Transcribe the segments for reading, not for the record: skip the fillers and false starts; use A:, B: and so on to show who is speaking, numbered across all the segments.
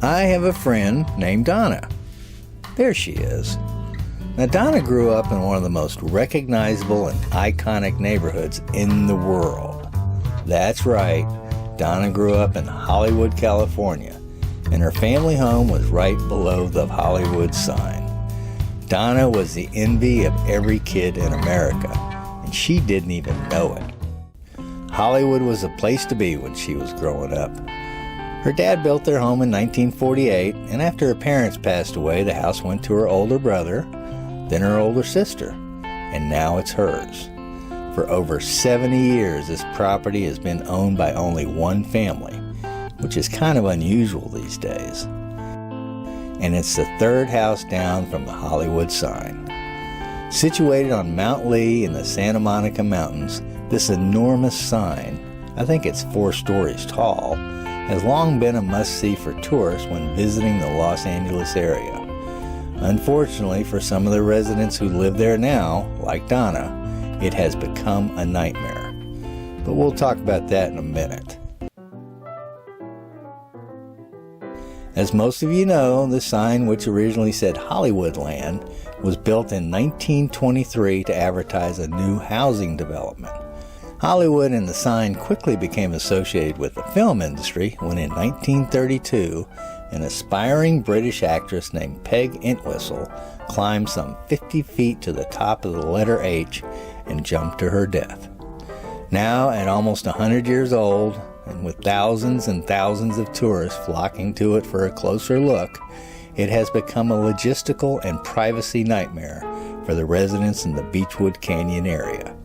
A: I have a friend named Donna. There she is. Now, Donna grew up in one of the most recognizable and iconic neighborhoods in the world. That's right, Donna grew up in Hollywood, California, and her family home was right below the Hollywood sign. Donna was the envy of every kid in America, and she didn't even know it. Hollywood was a place to be when she was growing up. Her dad built their home in 1948, and after her parents passed away, the house went to her older brother, then her older sister, and now it's hers. For over 70 years, this property has been owned by only one family, which is kind of unusual these days. And it's the third house down from the Hollywood sign. Situated on Mount Lee in the Santa Monica Mountains, this enormous sign, I think it's 4 stories tall, has long been a must-see for tourists when visiting the Los Angeles area. Unfortunately, for some of the residents who live there now, like Donna, it has become a nightmare. But we'll talk about that in a minute. As most of you know, the sign, which originally said Hollywoodland, was built in 1923 to advertise a new housing development. Hollywood and the sign quickly became associated with the film industry when in 1932, an aspiring British actress named Peg Entwistle climbed some 50 feet to the top of the letter H and jumped to her death. Now, at almost 100 years old, and with thousands and thousands of tourists flocking to it for a closer look, it has become a logistical and privacy nightmare for the residents in the Beechwood Canyon area.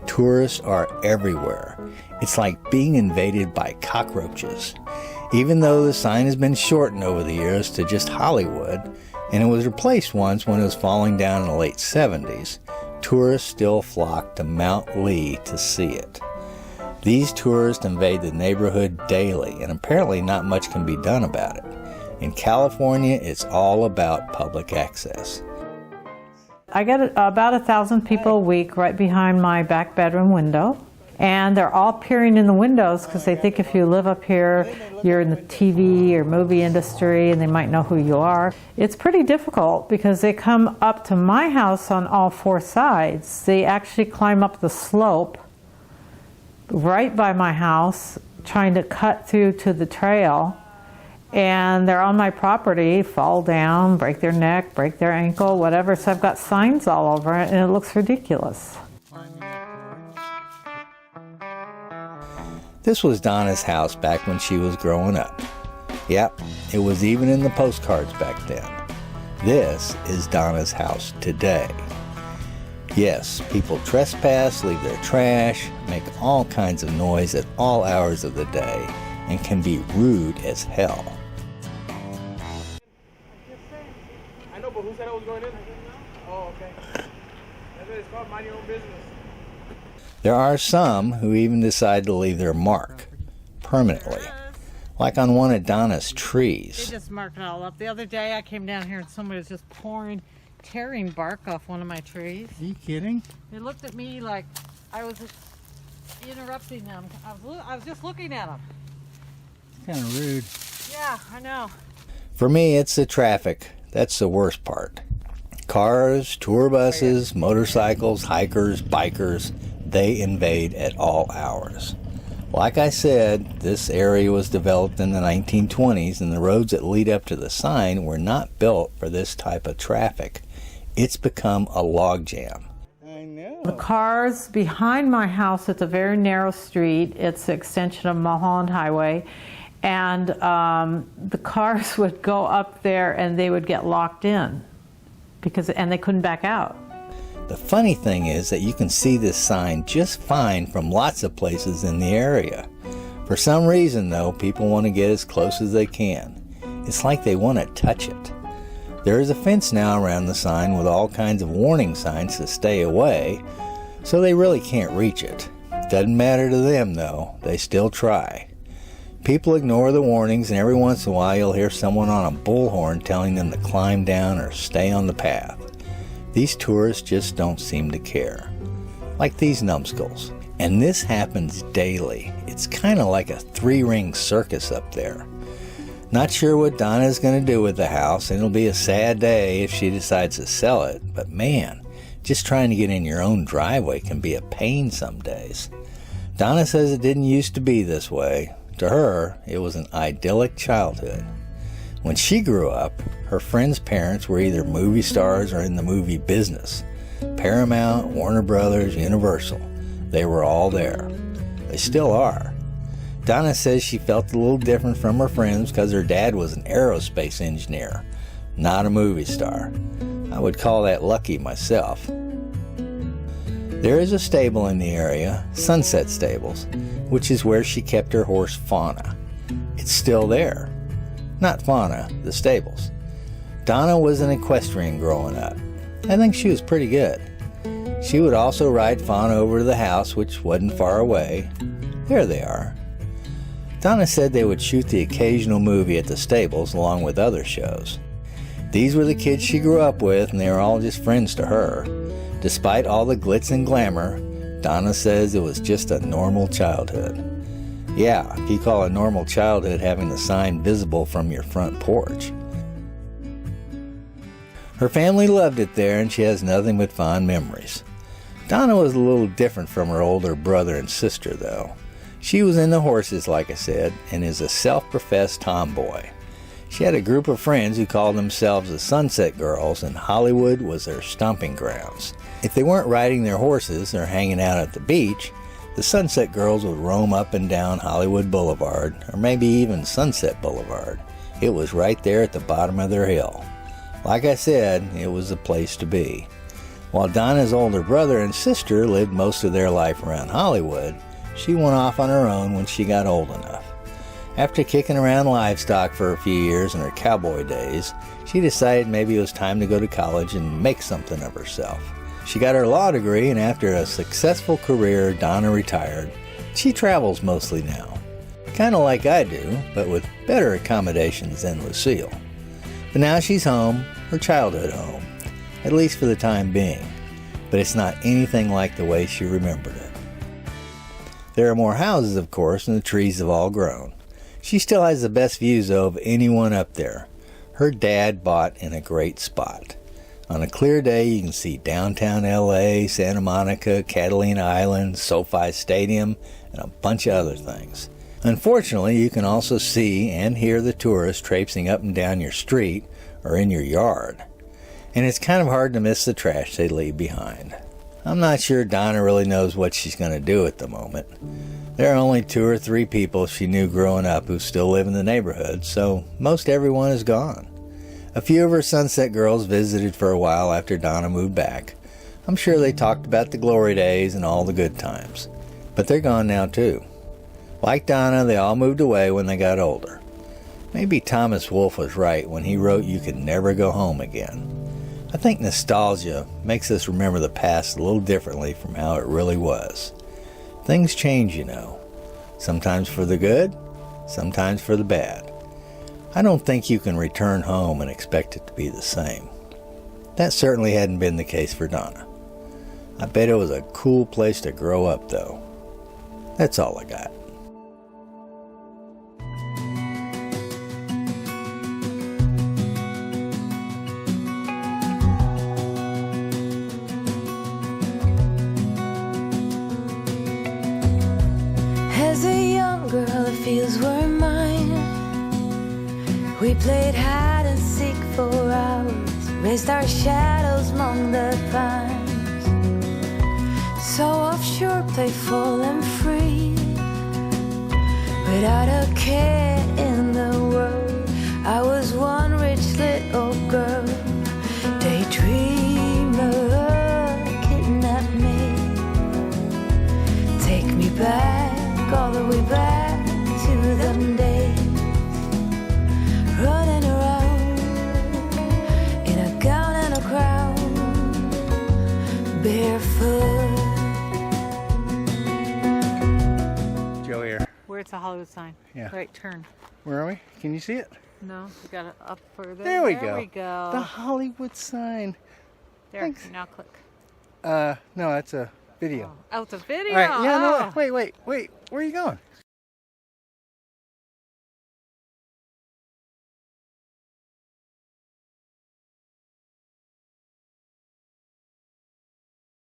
A: Tourists are everywhere. It's like being invaded by cockroaches. Even though the sign has been shortened over the years to just Hollywood, and it was replaced once when it was falling down in the late 70s, tourists still flock to Mount Lee to see it. These tourists invade the neighborhood daily, and apparently not much can be done about it. In California, it's all about public access.
B: I get about 1,000 people a week right behind my back bedroom window, and they're all peering in the windows because they think if you live up here, you're in the TV or movie industry and they might know who you are. It's pretty difficult because they come up to my house on all 4 sides. They actually climb up the slope right by my house, trying to cut through to the trail, and they're on my property, fall down, break their neck, break their ankle, whatever. So I've got signs all over it, and it looks ridiculous.
A: This was Donna's house back when she was growing up. Yep, it was even in the postcards back then. This is Donna's house today. Yes, people trespass, leave their trash, make all kinds of noise at all hours of the day, and can be rude as hell.
C: I know, but who said I was going in? Oh, okay. That's what it's called, mind your own business.
A: There are some who even decide to leave their mark permanently, like on one of Donna's trees.
B: They just mark it all up. The other day I came down here and somebody was just tearing bark off one of my trees.
A: Are you kidding?
B: They looked at me like I was interrupting them. I was just looking at them.
A: It's kind of rude.
B: Yeah, I know.
A: For me, it's the traffic. That's the worst part. Cars, tour buses, motorcycles, hikers, bikers, they invade at all hours. Like I said, this area was developed in the 1920s, and the roads that lead up to the sign were not built for this type of traffic. It's become a logjam.
C: I know.
B: The cars behind my house, it's a very narrow street. It's an extension of Mulholland Highway. And the cars would go up there and they would get locked in and they couldn't back out.
A: The funny thing is that you can see this sign just fine from lots of places in the area. For some reason, though, people want to get as close as they can. It's like they want to touch it. There is a fence now around the sign with all kinds of warning signs to stay away, so they really can't reach it. Doesn't matter to them, though. They still try. People ignore the warnings, and every once in a while you'll hear someone on a bullhorn telling them to climb down or stay on the path. These tourists just don't seem to care. Like these numbskulls. And this happens daily. It's kind of like a 3-ring circus up there. Not sure what Donna's going to do with the house, and it'll be a sad day if she decides to sell it, but man, just trying to get in your own driveway can be a pain some days. Donna says it didn't used to be this way. To her, it was an idyllic childhood. When she grew up, her friends' parents were either movie stars or in the movie business. Paramount, Warner Brothers, Universal. They were all there. They still are. Donna says she felt a little different from her friends because her dad was an aerospace engineer, not a movie star. I would call that lucky myself. There is a stable in the area, Sunset Stables, which is where she kept her horse Fauna. It's still there. Not Fauna, the stables. Donna was an equestrian growing up. I think she was pretty good. She would also ride Fauna over to the house, which wasn't far away. There they are. Donna said they would shoot the occasional movie at the stables along with other shows. These were the kids she grew up with, and they were all just friends to her. Despite all the glitz and glamour, Donna says it was just a normal childhood. Yeah, if you call a normal childhood having the sign visible from your front porch. Her family loved it there, and she has nothing but fond memories. Donna was a little different from her older brother and sister, though. She was into horses, like I said, and is a self-professed tomboy. She had a group of friends who called themselves the Sunset Girls, and Hollywood was their stomping grounds. If they weren't riding their horses or hanging out at the beach, the Sunset Girls would roam up and down Hollywood Boulevard, or maybe even Sunset Boulevard. It was right there at the bottom of their hill. Like I said, it was the place to be. While Donna's older brother and sister lived most of their life around Hollywood, she went off on her own when she got old enough. After kicking around livestock for a few years in her cowboy days, she decided maybe it was time to go to college and make something of herself. She got her law degree, and after a successful career, Donna retired. She travels mostly now. Kind of like I do, but with better accommodations than Lucille. But now she's home, her childhood home, at least for the time being. But it's not anything like the way she remembered it. There are more houses, of course, and the trees have all grown. She still has the best views, though, of anyone up there. Her dad bought in a great spot. On a clear day, you can see downtown LA, Santa Monica, Catalina Island, SoFi Stadium, and a bunch of other things. Unfortunately, you can also see and hear the tourists traipsing up and down your street or in your yard. And it's kind of hard to miss the trash they leave behind. I'm not sure Donna really knows what she's going to do at the moment. There are only 2 or 3 people she knew growing up who still live in the neighborhood, so most everyone is gone. A few of her Sunset Girls visited for a while after Donna moved back. I'm sure they talked about the glory days and all the good times. But they're gone now too. Like Donna, they all moved away when they got older. Maybe Thomas Wolfe was right when he wrote You Can Never Go Home Again. I think nostalgia makes us remember the past a little differently from how it really was. Things change, you know. Sometimes for the good, sometimes for the bad. I don't think you can return home and expect it to be the same. That certainly hadn't been the case for Donna. I bet it was a cool place to grow up, though. That's all I got.
D: As a young girl, the fields were mine. We played hide and seek for hours, raised our shadows among the pines. So offshore, playful and free, without a care in the world. I was one rich little girl, daydreamer, kidnap me, take me back, all the way back to them days. Running around in a gown and a crown, barefoot.
A: Joe here.
B: Where's the Hollywood sign?
A: Yeah.
B: Right, turn.
A: Where are we? Can you see it?
B: No, we got it up further.
A: There we
B: There we go.
A: The Hollywood sign.
B: There,
A: Thanks.
B: now click.
A: No, that's a video.
B: Oh, it's a video.
A: All right, yeah, no,
B: Oh.
A: wait. Where are you going?